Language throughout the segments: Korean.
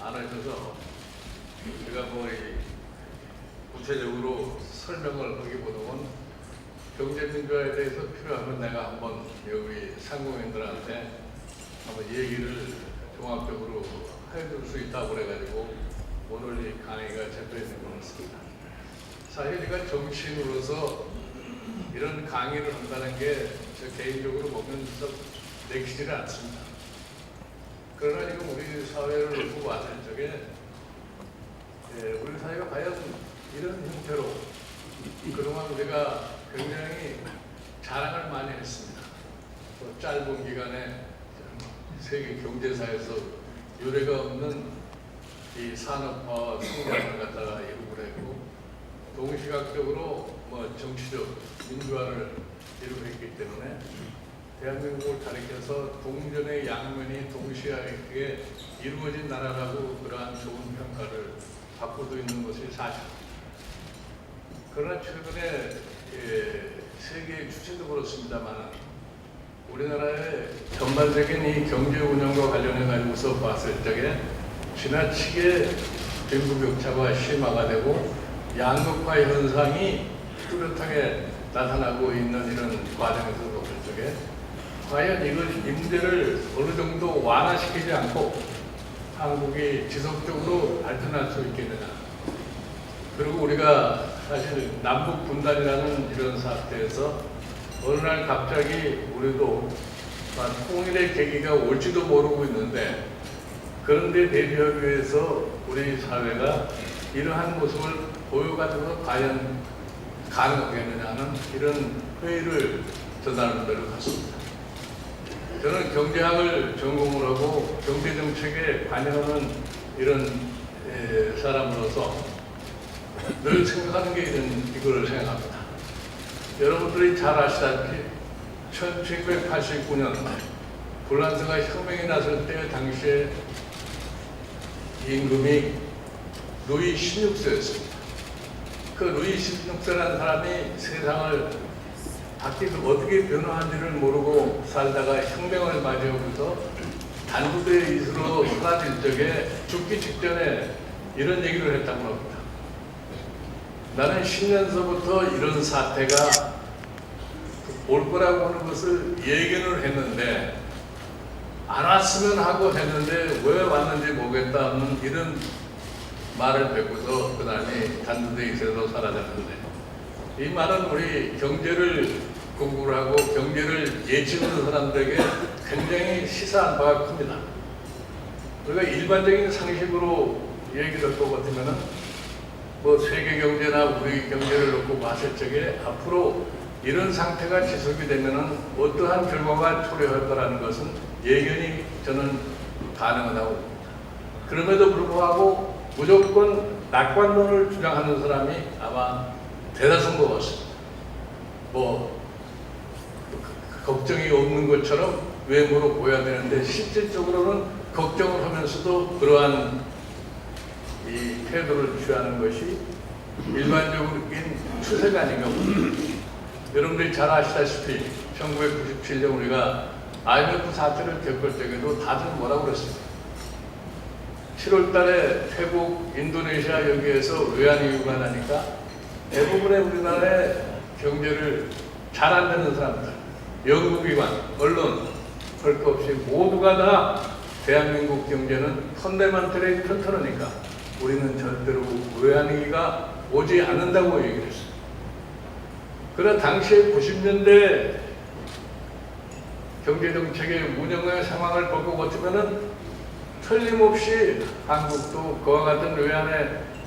안 하셔서 제가 구체적으로 설명을 하기보다는 경제민주화에 대해서 필요하면 내가 한번 여기 상공인들한테 한번 얘기를 종합적으로 해줄 수 있다고 그래가지고 오늘 이 강의가 잡혀 있는 것 같습니다. 사실 제가 정치인으로서 이런 강의를 한다는 게 저 개인적으로 보면서 내키지는 않습니다. 그러나 지금 우리 사회를 놓고 봤을 적에 우리 사회가 과연 이런 형태로 그동안 우리가 굉장히 자랑을 많이 했습니다. 또 짧은 기간에 세계 경제사에서 유례가 없는 이 산업화 성장을 갖다가 이루고 했고 동시각적으로 정치적 민주화를 이루고 했기 때문에 대한민국을 가리켜서 동전의 양면이 동시에 이루어진 나라라고 그러한 좋은 평가를 받고도 있는 것이 사실입니다. 그러나 최근에 세계 주체도 그렇습니다만 우리나라의 전반적인 이 경제 운영과 관련해 가지고서 봤을 적에 지나치게 빈부격차가 심화가 되고 양극화 현상이 뚜렷하게 나타나고 있는 이런 과정에서 봤을 적에 과연 이 문제를 어느 정도 완화시키지 않고 한국이 지속적으로 발전할 수 있겠느냐. 그리고 우리가 사실 남북 분단이라는 이런 사태에서 어느 날 갑자기 우리도 통일의 계기가 올지도 모르고 있는데 그런데 대비하기 위해서 우리 사회가 이러한 모습을 보여가지고 과연 가능하겠느냐는 이런 회의를 전하는 데로 갔습니다. 저는 경제학을 전공을 하고 경제정책에 관여하는 이런 사람으로서 늘 생각하는 게 이걸 생각합니다. 여러분들이 잘 아시다시피 1789년 불란서가 혁명이 났을 때 당시에 임금이 루이 16세였습니다. 그 루이 16세라는 사람이 세상을 어떻게 변화한지를 모르고 살다가 혁명을 맞이하고서 단두대의 이수로 사라질 적에 죽기 직전에 이런 얘기를 했다고 합니다. 나는 10년서부터 이런 사태가 올 거라고 하는 것을 예견을 했는데 안 왔으면 하고 했는데 왜 왔는지 모르겠다는 이런 말을 뵙고서 그 다음에 단두대의 이수로 사라졌는데 이 말은 우리 경제를 공부를 하고 경제를 예측하는 사람들에게 굉장히 시사한 바가 큽니다. 우리가 일반적인 상식으로 얘기를 할 것 같으면은 세계 경제나 우리 경제를 놓고 봤을 적에 앞으로 이런 상태가 지속이 되면은 어떠한 결과가 초래할 거라는 것은 예견이 저는 가능하다고 봅니다. 그럼에도 불구하고 무조건 낙관론을 주장하는 사람이 아마 대다수인 것 같습니다. 걱정이 없는 것처럼 외모로 보여야 되는데 실질적으로는 걱정을 하면서도 그러한 이 태도를 취하는 것이 일반적인 추세가 아닌가 봅니다. 여러분들이 잘 아시다시피 1997년 우리가 IMF 사태를 겪을 적에도 다들 뭐라고 그랬습니까? 7월 달에 태국, 인도네시아 여기에서 외환위기가 나니까 대부분의 우리나라의 경제를 잘 안 되는 사람들, 연구기관, 언론, 할 것 없이 모두가 다 대한민국 경제는 펀더멘털이 튼튼하니까 우리는 절대로 외환위기가 오지 않는다고 얘기를 했어요. 그러나 당시에 90년대 경제정책의 운영의 상황을 보고 보면은 틀림없이 한국도 그와 같은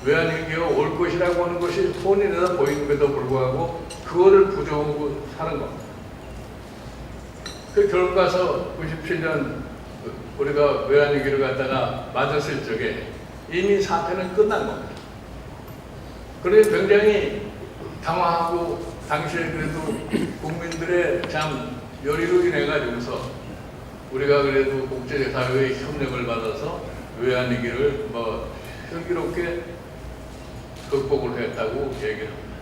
외환위기가 올 것이라고 하는 것이 폰이 내다 보이는데도 불구하고 그거를 부정하고 사는 겁니다. 그 결과서 97년 우리가 외환위기를 갖다가 맞았을 적에 이미 사태는 끝난 겁니다. 그래서 굉장히 당황하고 당시에 그래도 국민들의 참 열의로 인해 가지고서 우리가 그래도 국제사회의 협력을 받아서 외환위기를 슬기롭게 극복을 했다고 얘기를 합니다.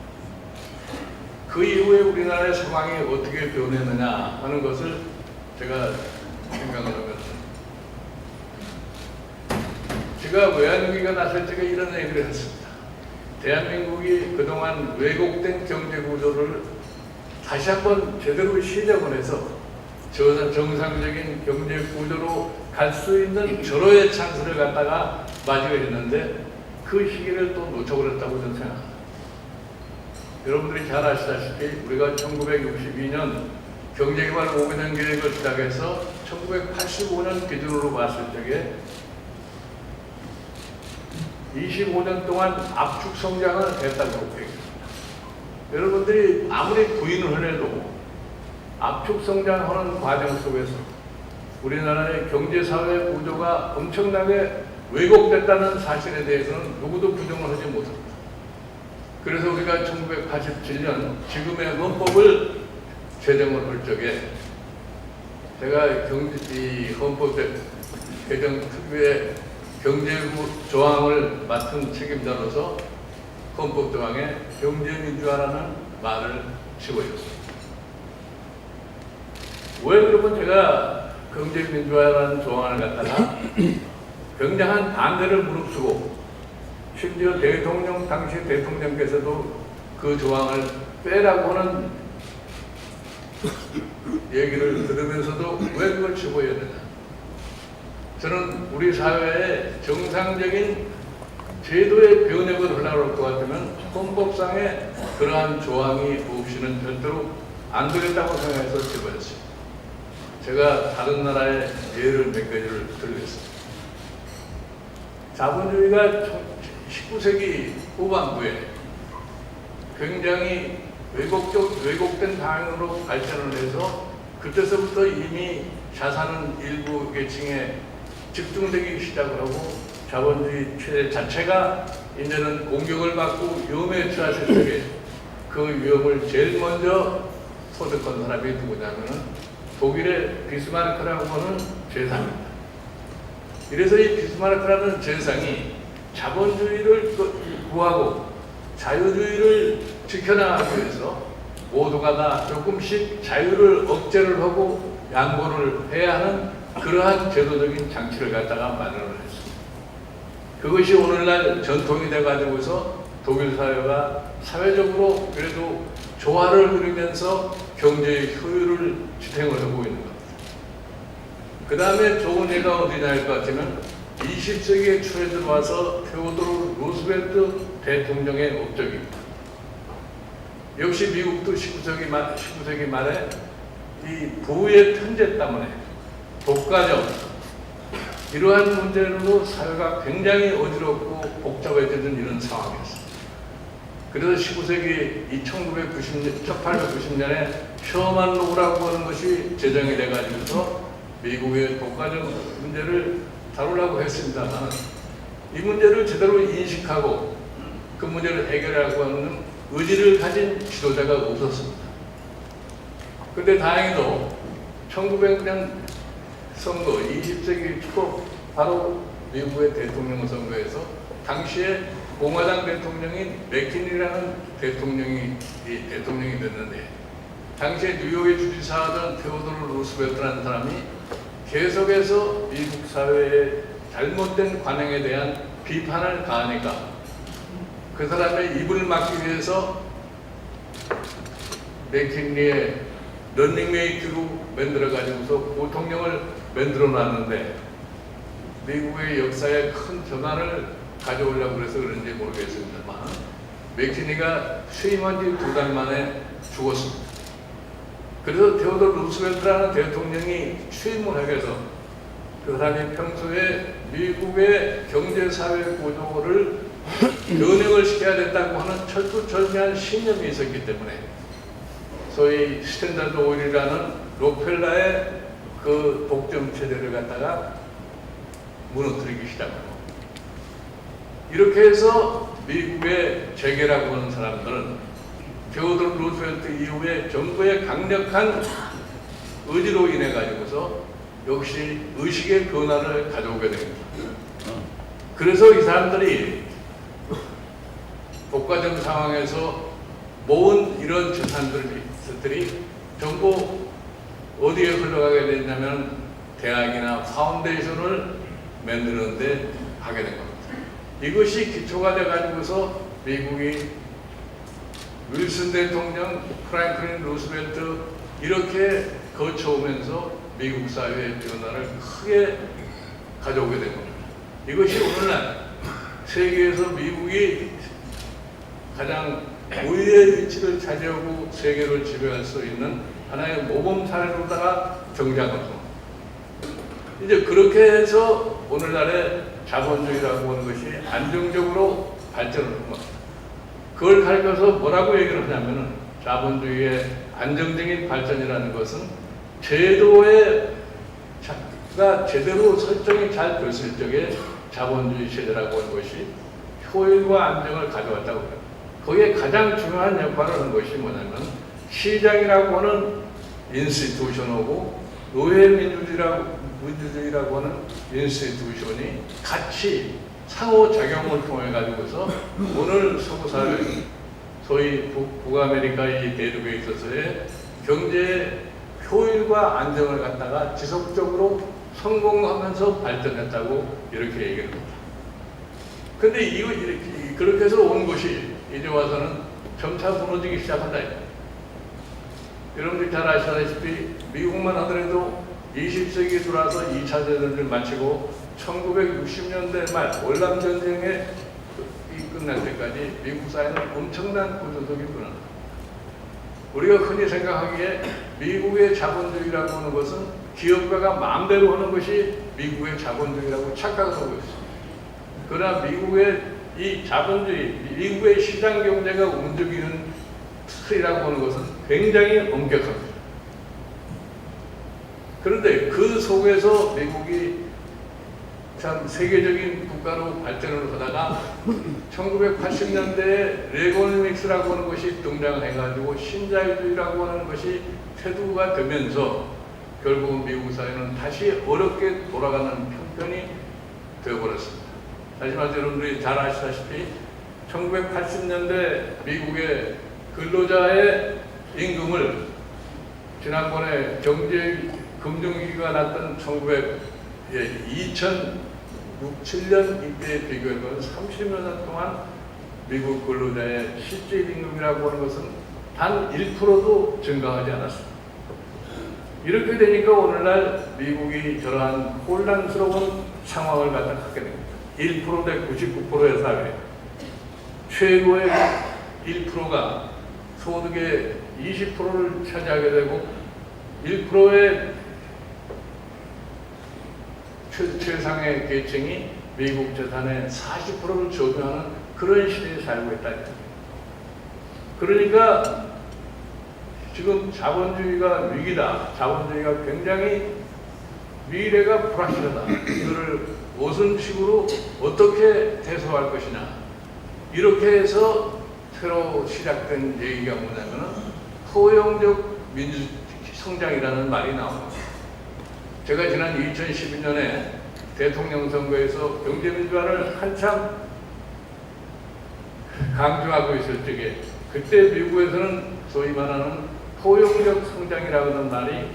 그 이후에 우리나라의 상황이 어떻게 변했느냐 하는 것을 제가 생각을 하면 제가 외환위기가 났을 적에 이런 얘기를 했습니다. 대한민국이 그동안 왜곡된 경제구조를 다시 한번 제대로 시정을 해서 정상적인 경제구조로 갈 수 있는 절호의 찬스를 갖다가 맞이가 했는데 그 시기를 또 놓쳐버렸다고 저는 생각합니다. 여러분들이 잘 아시다시피 우리가 1962년 경제개발 5개년 계획을 시작해서 1985년 기준으로 봤을 적에 25년 동안 압축 성장을 했다고 얘기합니다. 여러분들이 아무리 부인을 해도 압축 성장하는 과정 속에서 우리나라의 경제사회 구조가 엄청나게 왜곡됐다는 사실에 대해서는 누구도 부정을 하지 못합니다. 그래서 우리가 1987년 지금의 헌법을 제정을 할 적에 제가 이 헌법 개정 특유의 경제부 조항을 맡은 책임자로서 헌법 조항에 경제민주화라는 말을 집어줬습니다. 왜 그러면 제가 경제민주화라는 조항을 갖다가 굉장한 반대를 무릅쓰고 심지어 당시 대통령께서도 그 조항을 빼라고 하는 얘기를 들으면서도 왜 그걸 집어야 되나? 저는 우리 사회에 정상적인 제도의 변혁을 하려고 할 것 같으면 헌법상에 그러한 조항이 없이는 절대로 안 되겠다고 생각해서 집어였습니다. 제가 다른 나라의 예를 몇 가지를 들겠습니다. 자본주의가 19세기 후반부에 굉장히 왜곡된 방향으로 발전을 해서 그때서부터 이미 자산은 일부 계층에 집중되기 시작을 하고 자본주의 체제 자체가 이제는 공격을 받고 위험에 처했을 적에 그 위험을 제일 먼저 터득한 사람이 누구냐면은 독일의 비스마르크라고 하는 재상입니다. 이래서 이 비스마르크라는 재상이 자본주의를 구하고 자유주의를 지켜나가기 위해서 모두가 다 조금씩 자유를 억제를 하고 양보를 해야 하는 그러한 제도적인 장치를 갖다가 마련을 했습니다. 그것이 오늘날 전통이 돼가지고서 독일 사회가 사회적으로 그래도 조화를 누리면서 경제의 효율을 지탱을 하고 있는 겁니다. 그 다음에 좋은 예가 어디냐 할 것 같으면 20세기의 초에 들어와서 테오도르 루스벨트 대통령의 업적입니다. 역시 미국도 19세기 말에 이 부의 편제 때문에 독과점 이러한 문제로 사회가 굉장히 어지럽고 복잡해지는 이런 상황이었습니다. 그래서 19세기 1890년에 셔먼 로우라고 하는 것이 제정이 돼가지고서 미국의 독과점 문제를 다루려고 했습니다만 이 문제를 제대로 인식하고 그 문제를 해결하고 하는 의지를 가진 지도자가 없었습니다. 그런데 다행히도 1900년 선거 20세기 초 바로 미국의 대통령 선거에서 당시에 공화당 대통령인 맥킨리라는 대통령이 됐는데 당시에 뉴욕의 주지사하던 테오도르 루스벨트라는 사람이 계속해서 미국 사회의 잘못된 관행에 대한 비판을 가하니까 그 사람의 입을 막기 위해서 맥킨리의 런닝메이트로 만들어가지고서 부통령을 만들어 놨는데 미국의 역사에 큰 전환을 가져오려고 그래서 그런지 모르겠습니다만 맥킨리가 취임한 지 2달 만에 죽었습니다. 그래서 테오도르 루스벨트라는 대통령이 취임을 하게 해서 그 사람이 평소에 미국의 경제사회 구조를 변형을 시켜야 된다고 하는 철두철미한 신념이 있었기 때문에 소위 스탠다드 오일이라는 록펠러의 그 독점 체제를 갖다가 무너뜨리기 시작하고 이렇게 해서 미국의 재계라고 하는 사람들은 테오도르 루스벨트 이후에 정부의 강력한 의지로 인해 가지고서 역시 의식의 변화를 가져오게 됩니다. 그래서 이 사람들이 독과점 상황에서 모은 이런 재산들이 전부 어디에 흘러가게 됐냐면 대학이나 파운데이션을 만드는데 하게 된 겁니다. 이것이 기초가 돼가지고서 미국이 윌슨 대통령, 프랭클린 루스벨트 이렇게 거쳐오면서 미국 사회의 변화를 크게 가져오게 된 겁니다. 이것이 오늘날 세계에서 미국이 가장 우위의 위치를 차지하고 세계를 지배할 수 있는 하나의 모범 사례로다가 정착합니다. 이제 그렇게 해서 오늘날의 자본주의라고 하는 것이 안정적으로 발전을 한 겁니다. 그걸 가리켜서 뭐라고 얘기를 하냐면은 자본주의의 안정적인 발전이라는 것은 제도가 제대로 설정이 잘 됐을 적에 자본주의 시대라고 하는 것이 효율과 안정을 가져왔다고 해요. 거기에 가장 중요한 역할을 하는 것이 뭐냐면 시장이라고 하는 인스티튜션하고 노예민주주의라고 하는 인스티튜션이 같이 상호작용을 통해 가지고서 오늘 서구 사회, 소위 북아메리카의 대륙에 있어서의 경제 효율과 안정을 갖다가 지속적으로 성공하면서 발전했다고 이렇게 얘기를 합니다. 근데 이거 이렇게 그렇게 해서 온 것이 이제 와서는 점차 무너지기 시작한다. 여러분들이 잘 아시다시피 미국만 하더라도 20세기에 들어와서 2차 대전을 마치고 1960년대 말 월남전쟁이 끝날 때까지 미국 사회는 엄청난 구조적인 변화입니다. 우리가 흔히 생각하기에 미국의 자본주의라고 하는 것은 기업가가 마음대로 하는 것이 미국의 자본주의라고 착각을 하고 있습니다. 그러나 미국의 이 자본주의, 미국의 시장 경제가 움직이는 틀이라고 하는 것은 굉장히 엄격합니다. 그런데 그 속에서 미국이 참 세계적인 국가로 발전을 하다가 1980년대에 레고노믹스라고 하는 것이 등장해가지고 신자유주의라고 하는 것이 태두가 되면서 결국은 미국 사회는 다시 어렵게 돌아가는 형편이 되어버렸습니다. 다시 말해서 여러분들이 잘 아시다시피 1980년대 미국의 근로자의 임금을 지난번에 금융위기가 났던 2007년 이때에 비교해보면 30년 동안 미국 근로자의 실질 임금이라고 하는 것은 단 1%도 증가하지 않았습니다. 이렇게 되니까 오늘날 미국이 저러한 혼란스러운 상황을 갖다 갖게 됩니다. 1% 대 99%의 사회, 최고의 1%가 소득의 20%를 차지하게 되고 1%의 최상의 계층이 미국 재산의 40%를 점유하는 그런 시대에 살고 있다. 그러니까 지금 자본주의가 위기다. 자본주의가 굉장히 미래가 불확실하다. 이거를 무슨 식으로 어떻게 대처할 것이냐. 이렇게 해서 새로 시작된 얘기가 뭐냐면 포용적 민주 성장이라는 말이 나옵니다. 제가 지난 2012년에 대통령 선거에서 경제민주화를 한참 강조하고 있을 적에 그때 미국에서는 소위 말하는 포용적 성장이라고 하는 말이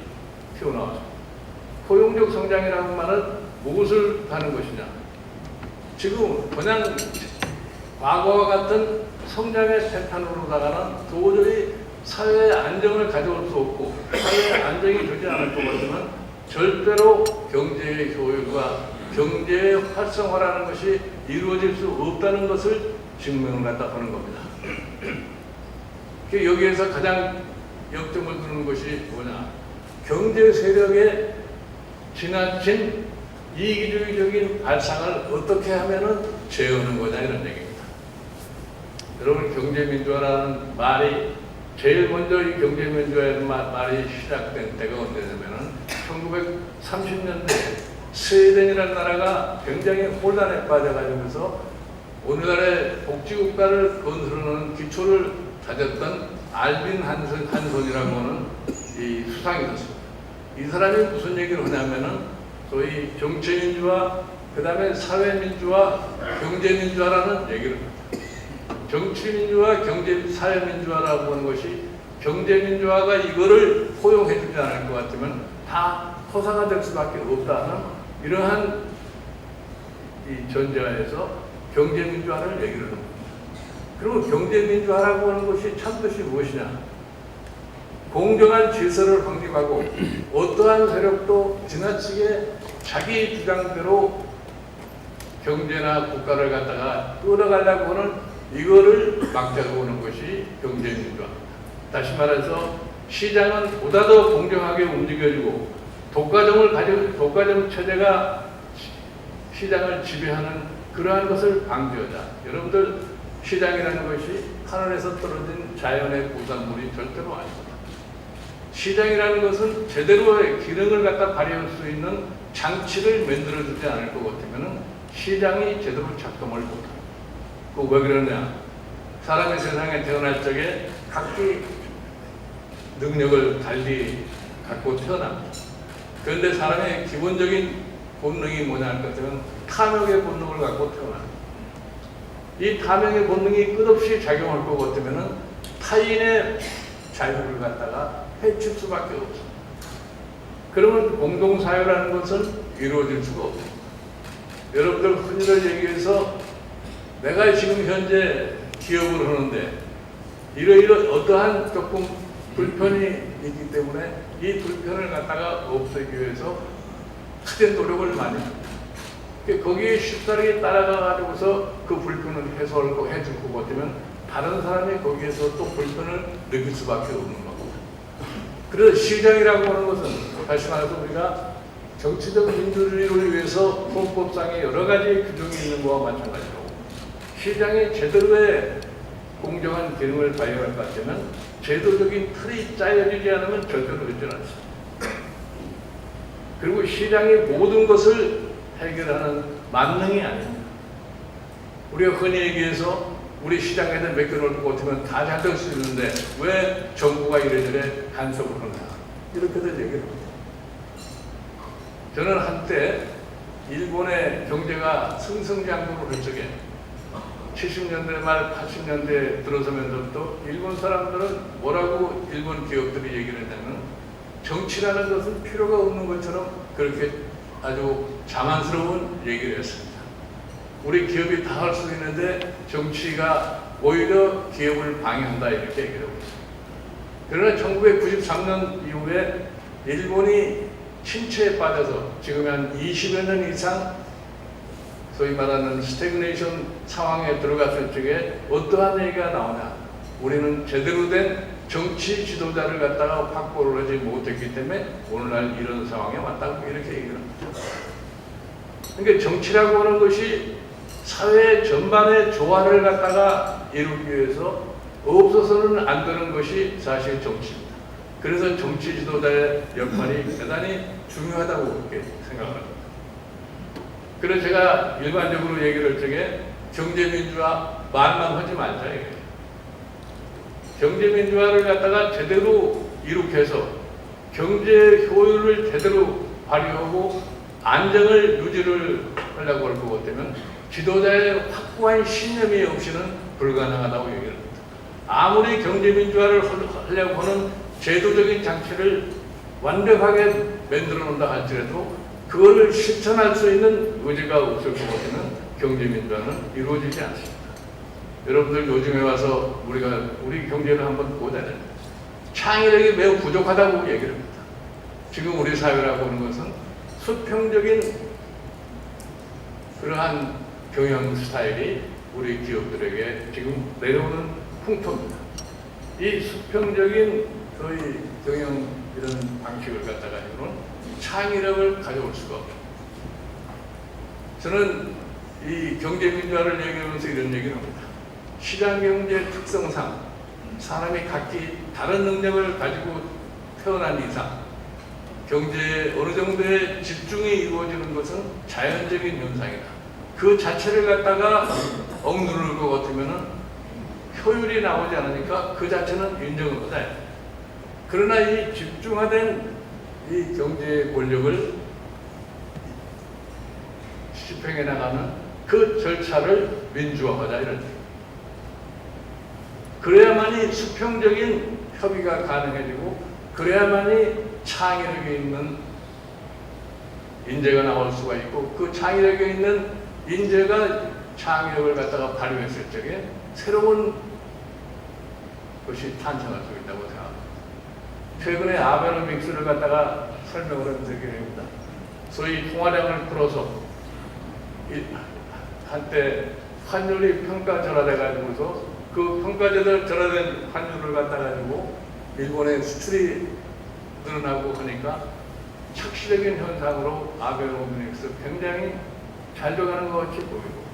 튀어나왔습니다. 포용적 성장이라는 말은 무엇을 하는 것이냐. 지금 그냥 과거와 같은 성장의 패턴으로다가는 도저히 사회의 안정을 가져올 수 없고 사회의 안정이 되지 않을 것 같으면 절대로 경제의 효율과 경제의 활성화라는 것이 이루어질 수 없다는 것을 증명을 갖다 하는 겁니다. 여기에서 가장 역점을 두는 것이 뭐냐. 경제 세력의 지나친 이기주의적인 발상을 어떻게 하면은 제어하는 거냐 이런 얘기입니다. 여러분 경제민주화라는 말이 제일 먼저 이 경제민주화의 말이 시작된 때가 언제냐면은 1930년대 스웨덴이라는 나라가 굉장히 혼란에 빠져가지고서 오늘날의 복지국가를 건설하는 기초를 다졌던 알빈 한손이라고 하는 이 수상이 있었습니다. 이 사람이 무슨 얘기를 하냐면은 소위 정치민주화, 그 다음에 사회민주화, 경제민주화라는 얘기를 합니다. 정치민주화, 사회민주화라고 하는 것이 경제민주화가 이거를 포용해주지 않을 것 같으면 다 허사가 될 수밖에 없다는 이러한 이 전제하에서 경제민주화를 얘기를 합니다. 그리고 경제민주화라고 하는 것이 참뜻이 무엇이냐? 공정한 질서를 확립하고 어떠한 세력도 지나치게 자기 주장대로 경제나 국가를 갖다가 끌어가려고 하는 이거를 막자고 하는 것이 경제민주화입니다. 다시 말해서 시장은 보다 더 공정하게 움직여지고 독과점 체제가 시장을 지배하는 그러한 것을 방지하자. 여러분들 시장이라는 것이 하늘에서 떨어진 자연의 부산물이 절대로 아닙니다. 시장이라는 것은 제대로의 기능을 갖다 발휘할 수 있는 장치를 만들어주지 않을 것 같으면 시장이 제대로 작동을 못합니다. 왜 그러냐? 사람이 세상에 태어날 적에 각기 능력을 달리 갖고 태어납니다. 그런데 사람의 기본적인 본능이 뭐냐 할 것 같으면 탐욕의 본능을 갖고 태어납니다. 이 탐욕의 본능이 끝없이 작용할 것 같으면 타인의 자유를 갖다가 해칠 수밖에 없습니다. 그러면 공동사회라는 것은 이루어질 수가 없습니다. 여러분들 흔히들 얘기해서 내가 지금 현재 기업을 하는데 이러이러 어떠한 조금 불편이 있기 때문에 이 불편을 갖다가 없애기 위해서 크게 노력을 많이 합니다. 거기에 쉽사리 따라가가지고서 그 불편을 해소하고 해줄 것 같으면 다른 사람이 거기에서 또 불편을 느낄 수밖에 없는 겁니다. 그래서 시장이라고 하는 것은 다시 말해서 우리가 정치적 민주주의를 위해서 헌법상에 여러 가지 규정이 있는 것과 마찬가지로 시장이 제대로의 공정한 기능을 발휘할 것 같으면 제도적인 틀이 짜여지지 않으면 절대로 되지 않습니다. 그리고 시장이 모든 것을 해결하는 만능이 아닙니다. 우리가 흔히 얘기해서 우리 시장에서 맡겨놓을 것 같으면 다 잘 될 수 있는데 왜 정부가 이래저래 간섭을 하나 이렇게들 얘기를 합니다. 저는 한때 일본의 경제가 승승장구를 할 적에 70년대 말 80년대 들어서면서부터 일본 사람들은 뭐라고 일본 기업들이 얘기를 했냐면 정치라는 것은 필요가 없는 것처럼 그렇게 아주 자만스러운 얘기를 했습니다. 우리 기업이 다 할 수 있는데 정치가 오히려 기업을 방해한다 이렇게 얘기를 하고 있습니다. 그러나 1993년 이후에 일본이 침체에 빠져서 지금 한 20여 년 이상 소위 말하는 스태그네이션 상황에 들어갔을 적에 어떠한 얘기가 나오냐? 우리는 제대로 된 정치 지도자를 갖다가 확보를 하지 못했기 때문에 오늘날 이런 상황에 왔다고 이렇게 얘기를 합니다. 그러니까 정치라고 하는 것이 사회 전반의 조화를 갖다가 이루기 위해서 없어서는 안 되는 것이 사실 정치입니다. 그래서 정치 지도자의 역할이 대단히 중요하다고 그렇게 생각합니다. 그래서 제가 일반적으로 얘기를 할 적에 경제민주화 말만 하지 말자 이거예요. 경제민주화를 갖다가 제대로 이룩해서 경제 효율을 제대로 발휘하고 안정을 유지를 하려고 할 것 같으면 지도자의 확고한 신념이 없이는 불가능하다고 얘기를 합니다. 아무리 경제민주화를 하려고 하는 제도적인 장치를 완벽하게 만들어 놓는다 할지라도 그거를 실천할 수 있는 의지가 없을 것 같으면 경제민주화는 이루어지지 않습니다. 여러분들 요즘에 와서 우리 경제를 한번 보자. 창의력이 매우 부족하다고 얘기를 합니다. 지금 우리 사회라고 하는 것은 수평적인 그러한 경영 스타일이 우리 기업들에게 지금 내려오는 풍토입니다. 이 수평적인 거의 경영 이런 방식을 갖다가 이거는 창의력을 가져올 수가 없습니다. 저는 이 경제민주화를 얘기하면서 이런 얘기를 합니다. 시장경제 특성상 사람이 각기 다른 능력을 가지고 태어난 이상 경제에 어느 정도의 집중이 이루어지는 것은 자연적인 현상이다. 그 자체를 갖다가 억누를 것 같으면 효율이 나오지 않으니까 그 자체는 인정을 못해요. 그러나 이 집중화된 이 경제의 권력을 집행해 나가는 그 절차를 민주화하자 이런 얘기입니다. 그래야만이 수평적인 협의가 가능해지고 그래야만이 창의력이 있는 인재가 나올 수가 있고 그 창의력이 있는 인재가 창의력을 갖다가 발휘했을 적에 새로운 것이 탄생할 수 있다고 생각합니다. 최근에 아베노믹스를 갖다가 설명을 한 적이 됩니다. 소위 통화량을 풀어서 한때 환율이 평가절하돼 가지고서 그 평가절하된 환율을 갖다 가지고 일본의 수출이 늘어나고 하니까 착시적인 현상으로 아베노믹스 굉장히 잘 돼가는 것 같이 보이고,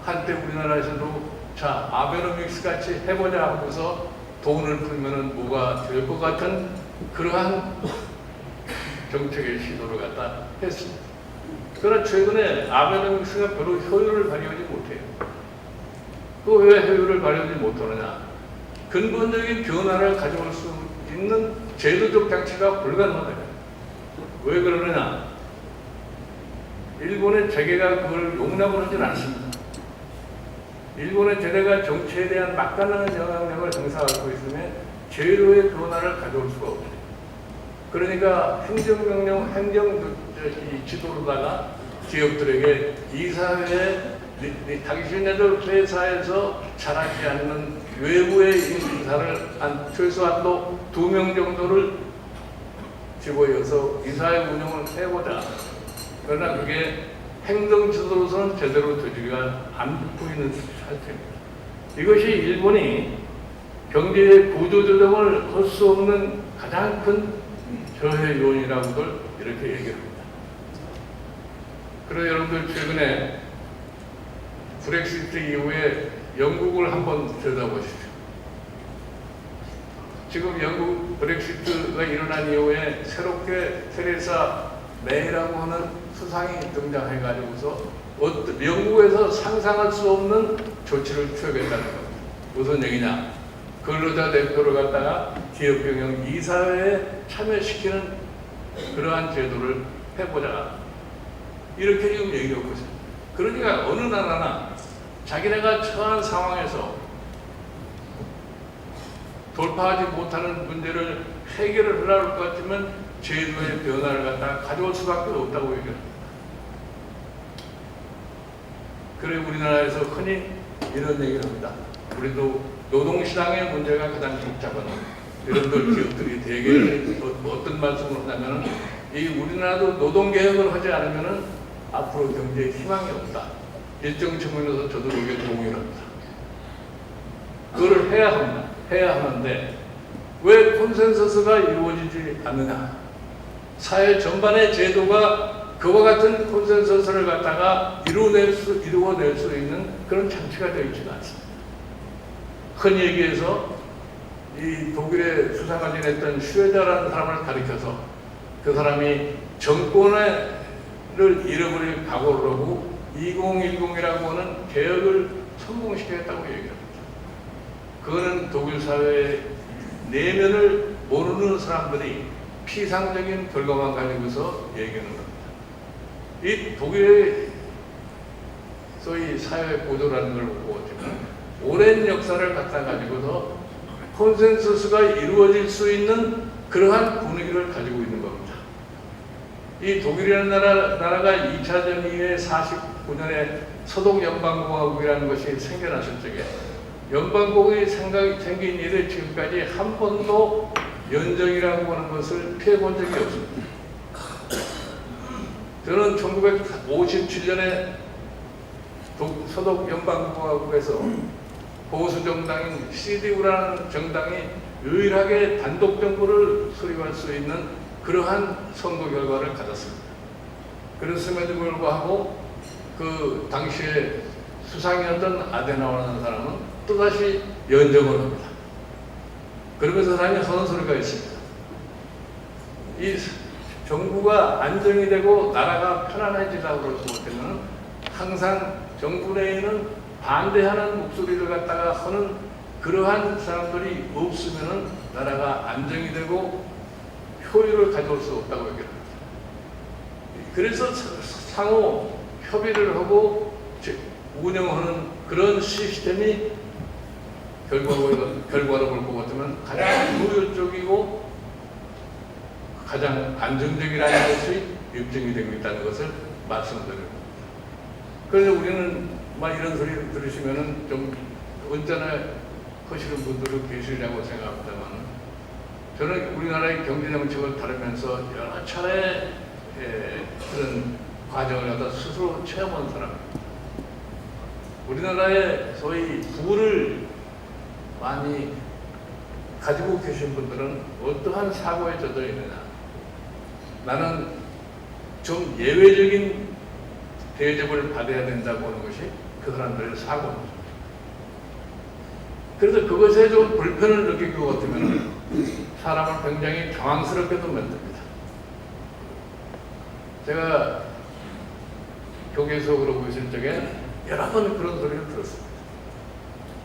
한때 우리나라에서도 자 아베노믹스 같이 해보자 하면서 돈을 풀면은 뭐가 될 것 같은 그러한 정책의 시도를 갖다 했습니다. 그러나 최근에 아베노믹스가 별로 효율을 발휘하지 못해요. 그 왜 효율을 발휘하지 못하느냐? 근본적인 변화를 가져올 수 있는 제도적 장치가 불가능하다. 왜 그러느냐? 일본의 재계가 그걸 용납을 하진 않습니다. 일본의 재계가 정치에 대한 막강한 영향력을 행사하고 있으면 제도의 변화를 가져올 수가 없어요. 그러니까 행정명령, 지도로다가 기업들에게 이 사회에 당신네들 회사에서 잘하지 않는 외부의 인사를 최소한도 2명 정도를 집어여서 이사회 운영을 해보자. 그러나 그게 행정 지도로서는 제대로 되지가 않고 있는 상태입니다. 이것이 일본이 경제의 구조조정을 할 수 없는 가장 큰 저해 요인이라고들 이렇게 얘기합니다. 그래서 여러분들 최근에 브렉시트 이후에 영국을 한번 들여다보십시오. 지금 영국 브렉시트가 일어난 이후에 새롭게 테레사 메이라고 하는 수상이 등장해가지고서 영국에서 상상할 수 없는 조치를 취하겠다는 겁니다. 무슨 얘기냐? 근로자 대표를 갖다가 기업 경영 이사회에 참여시키는 그러한 제도를 해보자. 이렇게 지금 얘기하고 있습니다. 그러니까 어느 나라나 자기네가 처한 상황에서 돌파하지 못하는 문제를 해결을 하려고 할 것 같으면 제도의 변화를 갖다가 가져올 수밖에 없다고 얘기합니다. 그래 우리나라에서 흔히 이런 얘기를 합니다. 우리도 노동시장의 문제가 가장 복잡한 여러분들 기업들이 대개 어떤 말씀을 하냐면 이 우리나라도 노동개혁을 하지 않으면 앞으로 경제에 희망이 없다. 일정 측면에서 저도 여기에 동의를 합니다. 그걸 해야 합니다. 해야 하는데 왜 콘센서스가 이루어지지 않느냐? 사회 전반의 제도가 그와 같은 콘센서스를 갖다가 이루어낼 수 있는 그런 장치가 되어 있지가 않습니다. 흔히 얘기해서 이 독일의 수상을 지냈던 슈에더라는 사람을 가리켜서 그 사람이 정권을 잃어버릴 각오를 하고 2010이라고 하는 개혁을 성공시켰다고 얘기합니다. 그거는 독일 사회의 내면을 모르는 사람들이 피상적인 결과만 가지고서 얘기하는 겁니다. 이 독일의 소위 사회 구조라는 걸 보고 보면 오랜 역사를 갖다 가지고서 콘센서스가 이루어질 수 있는 그러한 분위기를 가지고 있는 겁니다. 이 독일이라는 나라가 2차전 이후에 49년에 서독연방공화국이라는 것이 생겨났을 적에 연방공이 생긴 일에 지금까지 한 번도 연정이라고 하는 것을 피해본 적이 없습니다. 저는 1957년에 서독연방공화국에서 보수 정당인 CDU라는 정당이 유일하게 단독 정부를 수립할 수 있는 그러한 선거 결과를 가졌습니다. 그랬음에도 불구하고 그 당시에 수상이었던 아데나우어라는 사람은 또다시 연정을 합니다. 그러면서 사람이 하는 소리가 있습니다. 이 정부가 안정이 되고 나라가 편안해지다고 그럴 때는 항상 정부 내에는 반대하는 목소리를 갖다가 하는 그러한 사람들이 없으면 나라가 안정이 되고 효율을 가져올 수 없다고 얘기합니다. 그래서 상호 협의를 하고 운영하는 그런 시스템이 결과로 볼 것 같으면 가장 효율적이고 가장 안정적이라는 것이 입증이 되고 있다는 것을 말씀드립니다. 그래서 우리는 막 이런 소리 들으시면은 좀 언짢아 하시는 분들도 계시려고 생각합니다만, 저는 우리나라의 경제 정책을 다루면서 여러 차례 그런 과정을 갖다 스스로 체험한 사람입니다. 우리나라의 소위 부를 많이 가지고 계신 분들은 어떠한 사고에 젖어 있느냐. 나는 좀 예외적인 대접을 받아야 된다고 하는 것이 그 사람들의 사고입니다. 그래서 그것에 좀 불편을 느낄 것 같으면 사람을 굉장히 당황스럽게도 만듭니다. 제가 교계에서 그러고 있을 적에 여러 번 그런 소리를 들었습니다.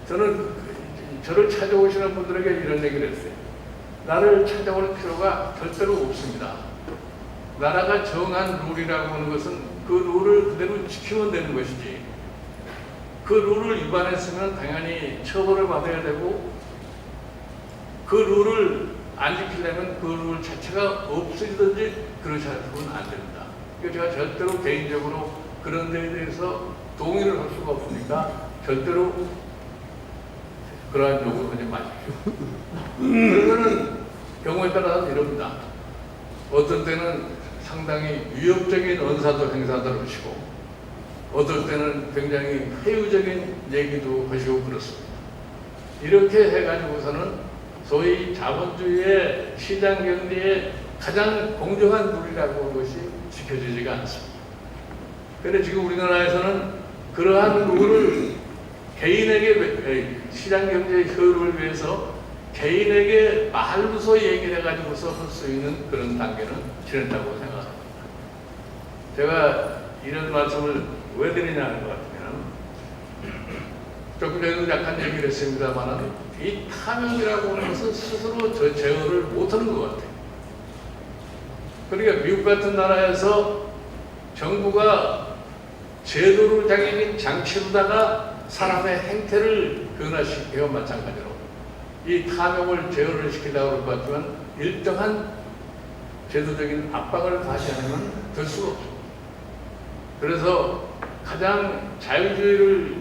저는 저를 찾아오시는 분들에게 이런 얘기를 했어요. 나를 찾아올 필요가 절대로 없습니다. 나라가 정한 룰이라고 하는 것은 그 룰을 그대로 지키면 되는 것이지, 그 룰을 위반했으면 당연히 처벌을 받아야 되고, 그 룰을 안 지키려면 그 룰 자체가 없어지든지 그러지 않으면 안 됩니다. 그래서 제가 절대로 개인적으로 그런 데에 대해서 동의를 할 수가 없으니까 절대로 그러한 요구를 하지 마십시오. 그러면은 경우에 따라서 이럽니다. 어떤 때는 상당히 위협적인 언사도 행사도 하시고, 어떨 때는 굉장히 회유적인 얘기도 하시고 그렇습니다. 이렇게 해가지고서는 소위 자본주의의 시장 경제의 가장 공정한 룰이라고 하는 것이 지켜지지가 않습니다. 그런데 지금 우리나라에서는 그러한 룰을 개인에게, 시장 경제의 효율을 위해서 개인에게 말로서 얘기를 해가지고서 할 수 있는 그런 단계는 지났다고 생각합니다. 제가 이런 말씀을 왜 드리냐 하는 것 같으면, 조금 전에도 약간 얘기를 했습니다만, 이 탐욕이라고 하는 것은 스스로 제어를 못하는 것 같아요. 그러니까 미국 같은 나라에서 정부가 제도를 자기는 장치로다가 사람의 행태를 변화시키고 마찬가지로 이 탐욕을 제어를 시키려고 할 것 같지만 일정한 제도적인 압박을 가하지 않으면 될 수가 없습니다. 그래서 가장 자유주의를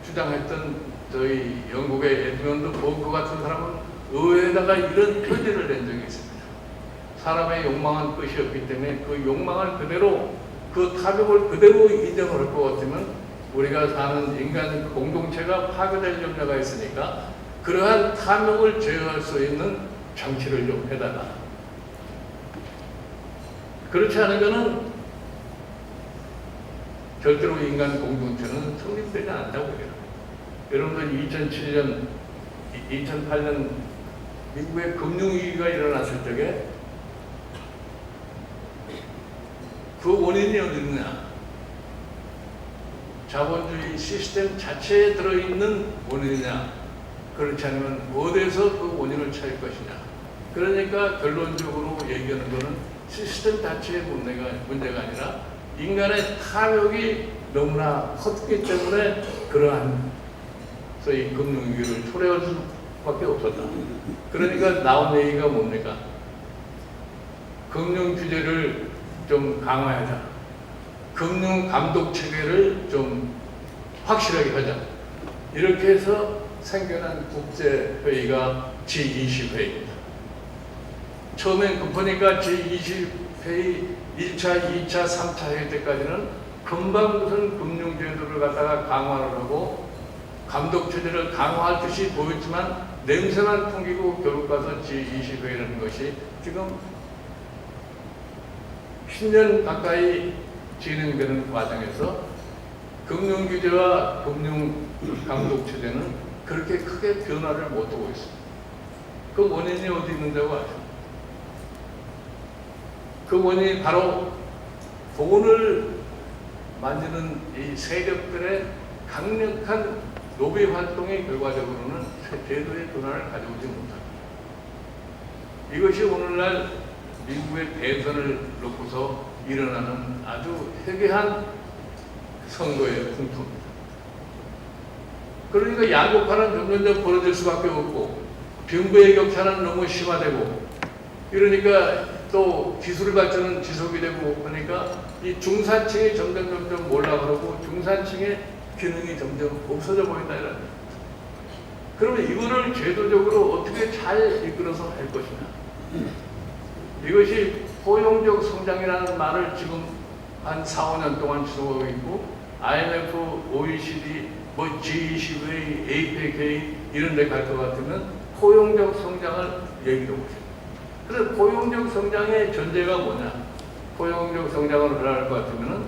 주장했던 저희 영국의 에드먼드 버크 같은 사람은 의회에다가 이런 표지를 낸 적이 있습니다. 사람의 욕망은 끝이 없기 때문에 그 욕망을 그대로, 그 탐욕을 그대로 인정을 할 것 같으면 우리가 사는 인간 공동체가 파괴될 염려가 있으니까 그러한 탐욕을 제어할 수 있는 장치를 좀 해달라. 그렇지 않으면은 절대로 인간 공동체는 성립되지 않는다고 해요. 여러분들 2007년, 2008년 미국의 금융위기가 일어났을 적에 그 원인이 어디 있느냐? 자본주의 시스템 자체에 들어있는 원인이냐? 그렇지 않으면 어디에서 그 원인을 찾을 것이냐? 그러니까 결론적으로 얘기하는 것은 시스템 자체의 문제가 아니라 인간의 탐욕이 너무나 컸기 때문에 그러한 소위 금융위기를 초래할 수밖에 없었다. 그러니까 나온 얘기가 뭡니까? 금융 규제를 좀 강화하자. 금융 감독 체계를 좀 확실하게 하자. 이렇게 해서 생겨난 국제회의가 G20회의입니다. 처음엔 급하니까 G20회의 1차, 2차, 3차 회의 때까지는 금방 무슨 금융제도를 갖다가 강화를 하고 감독체제를 강화할 듯이 보였지만 냄새만 풍기고 결국 가서 G20회의라는 것이 지금 10년 가까이 진행되는 과정에서 금융규제와 금융감독체제는 그렇게 크게 변화를 못하고 있습니다. 그 원인이 어디 있는다고 아십니까? 그 원인이 바로 돈을 만드는 이 세력들의 강력한 로비 활동의 결과적으로는 제도의 변화를 가져오지 못합니다. 이것이 오늘날 미국의 대선을 놓고서 일어나는 아주 해괴한 선거의 풍토입니다. 그러니까 양극화는 점점점 벌어질 수밖에 없고 빈부의 격차는 너무 심화되고, 이러니까 또 기술 발전은 지속이 되고 하니까 이 중산층이 점점 올라가고 중산층의 기능이 점점 없어져 보인다 이런. 그러면 이거를 제도적으로 어떻게 잘 이끌어서 할 것이냐. 이것이 포용적 성장이라는 말을 지금 한 4, 5년 동안 지속하고 있고 IMF, OECD, 뭐 G20, APEC 이런 데 갈 것 같으면 포용적 성장을 얘기하고 있어요. 그래서 포용적 성장의 전제가 뭐냐? 포용적 성장을 하려할 것 같으면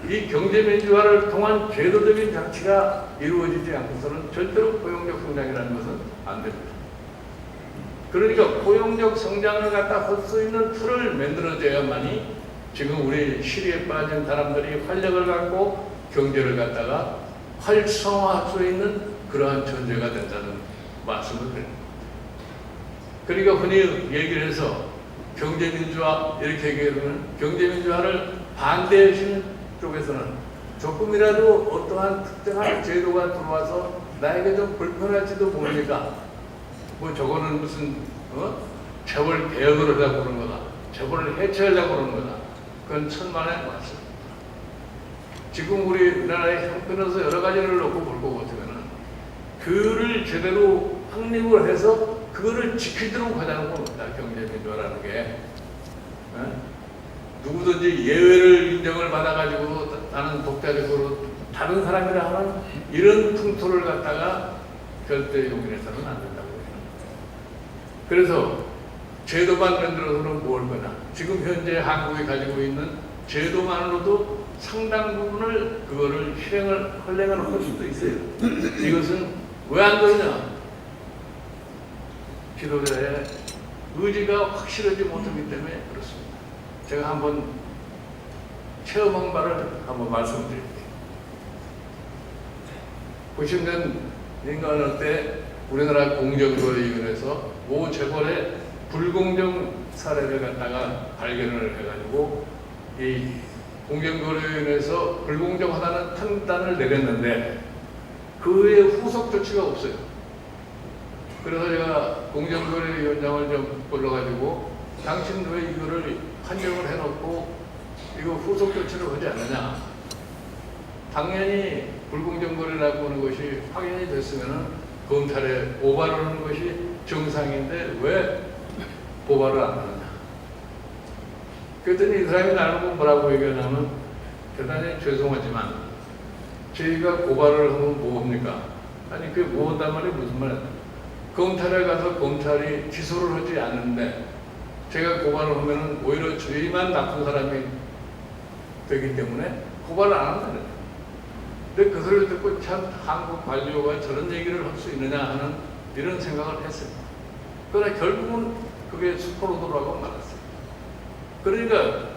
이 경제민주화를 통한 제도적인 장치가 이루어지지 않고서는 절대로 포용적 성장이라는 것은 안 됩니다. 그러니까 포용적 성장을 갖다 할 수 있는 틀을 만들어져야만이 지금 우리 시리에 빠진 사람들이 활력을 갖고 경제를 갖다가 활성화할 수 있는 그러한 전제가 된다는 말씀을 드립니다. 그러니까 흔히 얘기를 해서 경제민주화 이렇게 얘기하면 경제민주화를 반대하시는 쪽에서는 조금이라도 어떠한 특정한 제도가 들어와서 나에게 좀 불편할지도 모르니까 뭐 저거는 무슨 재벌 개혁을 하려고 그런 거다. 재벌을 해체하려고 그런 거다. 그건 천만의 말씀. 지금 우리나라의 형편에서 여러 가지를 놓고 볼 것 같으면은 그를 제대로 확립을 해서 그거를 지키도록 하자는 겁니다. 경제민주화라는 게. 누구든지 예외를 인정을 받아가지고 나는 독자적으로 다른 사람이라 하는 이런 풍토를 갖다가 절대 용인해서는 안 된다고 해요. 그래서 제도만 만들어서는 뭘 거냐. 지금 현재 한국이 가지고 있는 제도만으로도 상당 부분을 그거를 헌행을 할 수도 있어요. 이것은 왜 안 되냐? 지도자의 의지가 확실하지 못하기 때문에 그렇습니다. 제가 한번 체험한 바를 한번 말씀드릴게요. 90년 인간할 때 우리나라 공정거래위원회에서 모 재벌의 불공정 사례를 갖다가 발견을 해가지고 이 공정거래위원회에서 불공정하다는 판단을 내렸는데 그의 후속 조치가 없어요. 그래서 제가 공정거래위원장을 좀 불러가지고 당신 왜 이거를 판정을 해놓고 이거 후속 조치를 하지 않느냐. 당연히 불공정거래라고 하는 것이 확인이 됐으면 검찰에 고발을 하는 것이 정상인데 왜 고발을 안 하느냐. 그랬더니 이 사람이 나를 보고 뭐라고 얘기하냐면 대단히 죄송하지만 저희가 고발을 하면 뭐합니까? 아니 그게 뭐한단 말이 무슨 말이야. 검찰에 가서 검찰이 기소를 하지 않는데 제가 고발을 하면 오히려 저희만 나쁜 사람이 되기 때문에 고발을 안 한다는 거예요. 근데 그 소리를 듣고 참 한국 관료가 저런 얘기를 할 수 있느냐 하는 이런 생각을 했습니다. 그러나 결국은 그게 수포로 돌아가고 말았어요. 그러니까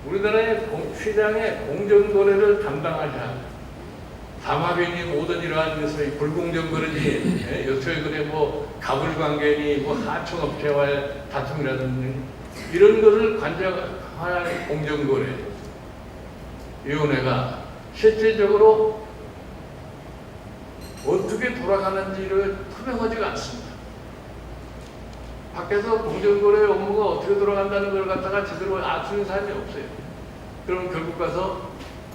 우리나라의 시장의 공정거래를 담당하자. 담합이니 모든 이러한 것의 불공정거래니 여초에 뭐 가불관계니 뭐 하청업체와의 다툼이라든지 이런 것을 관장할 공정거래위원회가 실질적으로 어떻게 돌아가는지를 투명하지가 않습니다. 밖에서 공정거래 업무가 어떻게 돌아간다는 걸 갖다가 제대로 알 수 있는 사람이 없어요. 그럼 결국 가서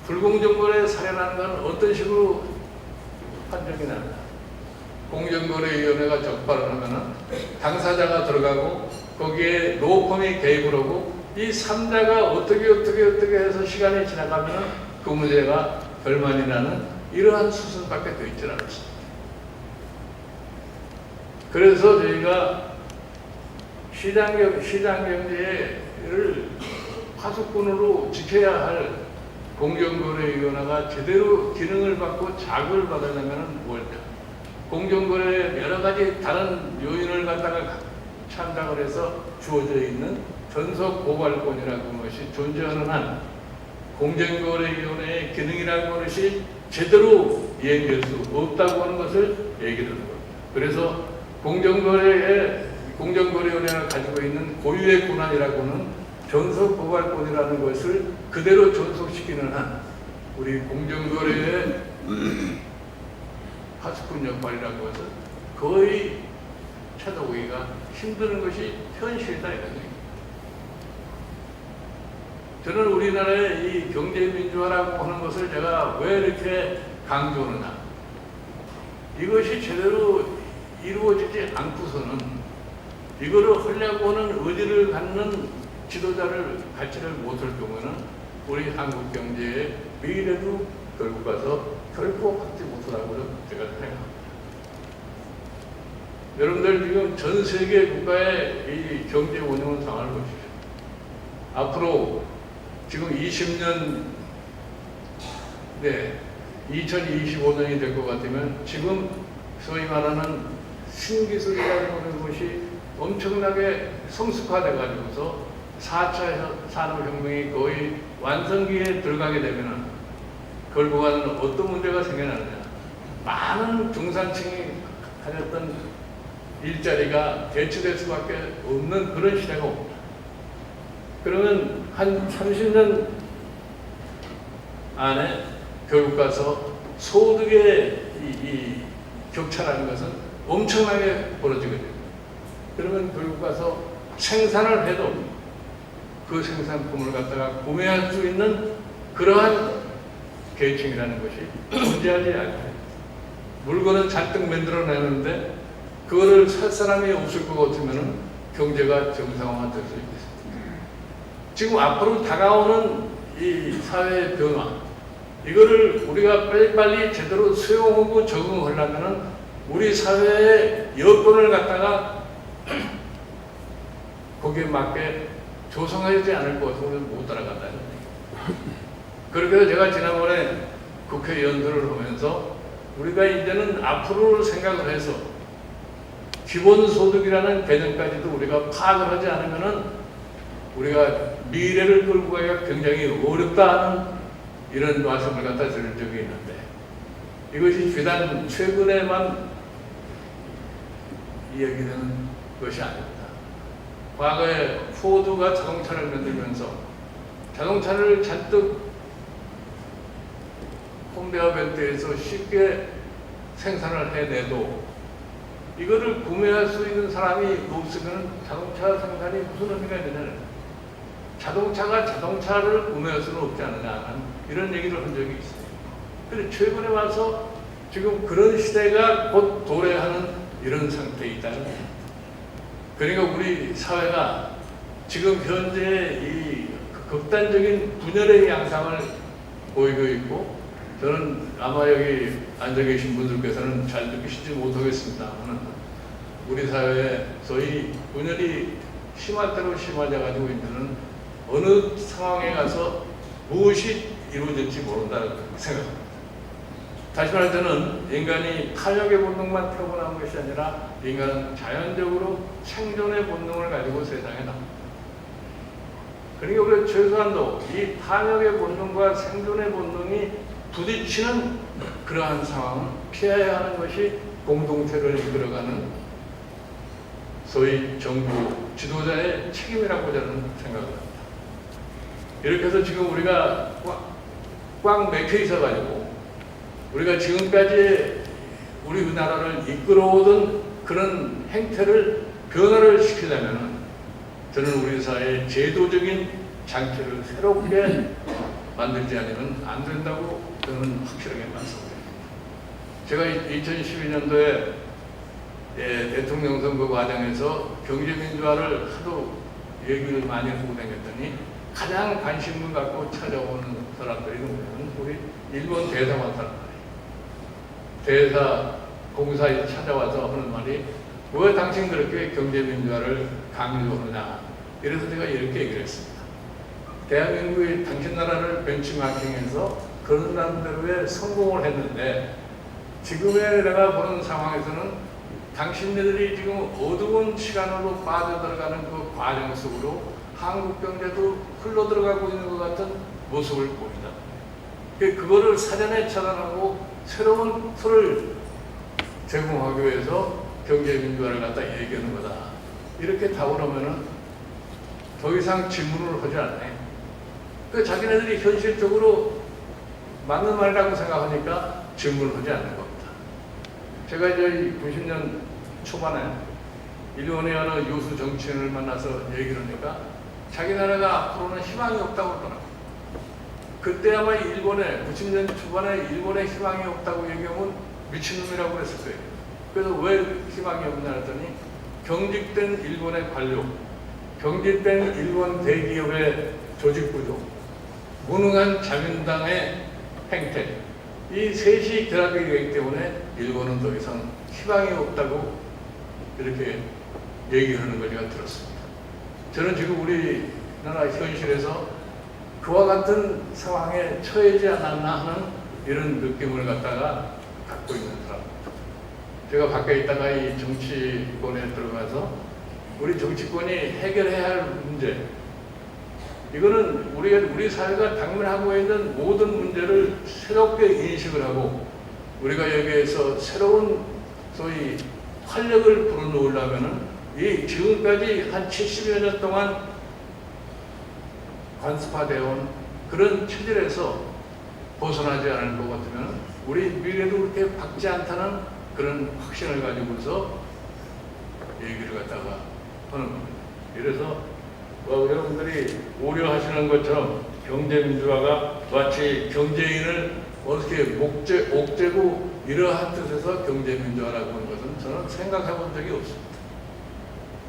불공정거래 사례라는 건 어떤 식으로 판정이 나느냐. 공정거래위원회가 적발을 하면은 당사자가 들어가고 거기에 로펌이 개입을 하고 이 3자가 어떻게 해서 시간이 지나가면은 그 문제가 결말이 나는 이러한 수순밖에 되어 있지 않습니다. 그래서 저희가 시장경제를 파수꾼으로 지켜야 할 공정거래위원회가 제대로 기능을 받고 자극을 받으려면 뭘까? 공정거래에 여러 가지 다른 요인을 갖다가 참작을 해서 주어져 있는 전속고발권이라는 것이 존재하는 한 공정거래위원회의 기능이라는 것이 제대로 이행될 수 없다고 하는 것을 얘기를 하는 겁니다. 그래서 공정거래위원회가 가지고 있는 고유의 권한이라고 하는 전속고발권이라는 것을 그대로 존속시키는 한 우리 공정거래의 파수꾼 역할이라고 해서 거의 찾아오기가 힘든 것이 현실이다 이런 얘기입니다. 저는 우리나라의 이 경제민주화라고 하는 것을 제가 왜 이렇게 강조하느냐. 이것이 제대로 이루어지지 않고서는 이거를 하려고 하는 의지를 갖는 지도자를 갖지를 못할 경우에는 우리 한국 경제의 미래도 결국 가서 결코 갖지 못하라고 제가 생각합니다. 여러분들 지금 전 세계 국가의 이 경제 운영 상황을 보십시오. 앞으로 지금 20년, 2025년이 될 것 같으면 지금 소위 말하는 신기술이라는 것이 엄청나게 성숙화돼 가지고서 4차 산업혁명이 거의 완성기에 들어가게 되면 결국은 어떤 문제가 생겨나느냐. 많은 중산층이 가졌던 일자리가 대체될 수밖에 없는 그런 시대가 옵니다. 그러면 한 30년 안에 결국 가서 소득의 이 격차라는 것은 엄청나게 벌어지게 됩니다. 그러면 결국 가서 생산을 해도 그 생산품을 갖다가 구매할 수 있는 그러한 계층이라는 것이 존재하지 않아요. 물건은 잔뜩 만들어내는데 그거를 살 사람이 없을 것 같으면 경제가 정상화될 수 있겠습니다. 지금 앞으로 다가오는 이 사회의 변화, 이거를 우리가 빨리빨리 제대로 수용하고 적응하려면 우리 사회의 여건을 갖다가 거기에 맞게 조성하지 않을 것 같아서 못 따라간다는 얘기예요. 그렇게 해서 제가 지난번에 국회 연설을 하면서 우리가 이제는 앞으로를 생각을 해서 기본소득이라는 개념까지도 우리가 파악을 하지 않으면은 우리가 미래를 끌고 가기가 굉장히 어렵다는 이런 말씀을 갖다 드린 적이 있는데 이것이 비단 최근에만 이야기되는 것이 아닙니다. 과거에 포드가 자동차를 만들면서 자동차를 잔뜩 콘베어 벨트에서 쉽게 생산을 해내도 이거를 구매할 수 있는 사람이 없으면 자동차 생산이 무슨 의미가 있느냐. 자동차가 자동차를 구매할 수는 없지 않느냐 이런 얘기를 한 적이 있어요. 그런데 최근에 와서 지금 그런 시대가 곧 도래하는 이런 상태에 있다는 거예요. 그러니까 우리 사회가 지금 현재 이 극단적인 분열의 양상을 보이고 있고 저는 아마 여기 앉아 계신 분들께서는 잘 느끼시지 못하겠습니다만 우리 사회에 소위 분열이 심할 대로 심해져 가지고 있는 어느 상황에 가서 무엇이 이루어질지 모른다는 생각합니다. 다시 말해 저는 인간이 탐욕의 본능만 타고난 것이 아니라 인간은 자연적으로 생존의 본능을 가지고 세상에 나옵니다. 그러니까 우리가 최소한도 이 탐욕의 본능과 생존의 본능이 부딪히는 그러한 상황을 피해야 하는 것이 공동체를 이끌어가는 소위 정부 지도자의 책임이라고 저는 생각을 합니다. 이렇게 해서 지금 우리가 꽉 맥혀 있어가지고 우리가 지금까지 우리 나라를 이끌어오던 그런 행태를 변화를 시키려면 저는 우리 사회의 제도적인 장치를 새롭게 만들지 않으면 안 된다고 저는 확실하게 말씀드립니다. 제가 2012년도에 대통령 선거 과정에서 경제민주화를 하도 얘기를 많이 하고 다녔더니 가장 관심을 갖고 찾아오는 사람들이 누구냐면 우리 일본 대사관 사람들이에요. 대사 공사에 찾아와서 하는 말이 왜 당신 그렇게 경제민주화를 강조하느냐. 이래서 제가 이렇게 얘기를 했습니다. 대한민국이 당신 나라를 벤치마킹해서 그런 나름대로의 성공을 했는데 지금의 내가 보는 상황에서는 당신네들이 지금 어두운 시간으로 빠져들어가는 그 과정 속으로 한국 경제도 흘러들어가고 있는 것 같은 모습을 보인다. 그거를 사전에 차단하고 새로운 틀을 제공하기 위해서 경제민주화를 갖다 얘기하는 거다. 이렇게 답을 하면은 더 이상 질문을 하지 않네. 그 자기네들이 현실적으로 맞는 말이라고 생각하니까 질문을 하지 않는 겁니다. 제가 이제 90년 초반에 일본의 어느 유수 정치인을 만나서 얘기를 하니까 자기 나라가 앞으로는 희망이 없다고 그러더라고요. 그때 아마 일본에 90년 초반에 일본에 희망이 없다고 얘기하면 미친놈이라고 그랬을 거예요. 그래서 왜 희망이 없냐 했더니 경직된 일본의 관료, 경직된 일본 대기업의 조직구조, 무능한 자민당의 행태, 이 셋이 결합이 되기 때문에 일본은 더 이상 희망이 없다고 이렇게 얘기하는 걸 제가 들었습니다. 저는 지금 우리나라 현실에서 그와 같은 상황에 처해지 않았나 하는 이런 느낌을 갖다가 갖고 있는 사람입니다. 제가 밖에 있다가 이 정치권에 들어가서 우리 정치권이 해결해야 할 문제, 이거는 우리 사회가 당면하고 있는 모든 문제를 새롭게 인식을 하고 우리가 여기에서 새로운 소위 활력을 불어넣으려면은 이 지금까지 한 70여 년 동안 관습화되어 온 그런 체질에서 벗어나지 않을 것 같으면 우리 미래도 그렇게 밝지 않다는 그런 확신을 가지고서 얘기를 갖다가 하는 겁니다. 그래서 여러분들이 우려하시는 것처럼 경제민주화가 마치 경제인을 어떻게 옥죄고 이러한 뜻에서 경제민주화라고 하는 것은 저는 생각해 본 적이 없습니다.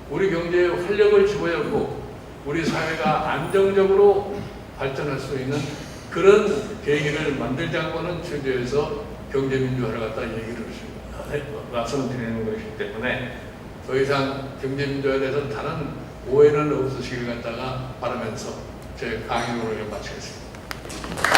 우리 경제에 활력을 집어넣고 우리 사회가 안정적으로 발전할 수 있는 그런 계기를 만들자고 하는 취지에서 경제민주화를 갖다 얘기를 말씀드리는 것이기 때문에 더 이상 경제민주화에 대해서 다른 오해는 없으시길 갖다가 바라면서 제 강의를 마치겠습니다.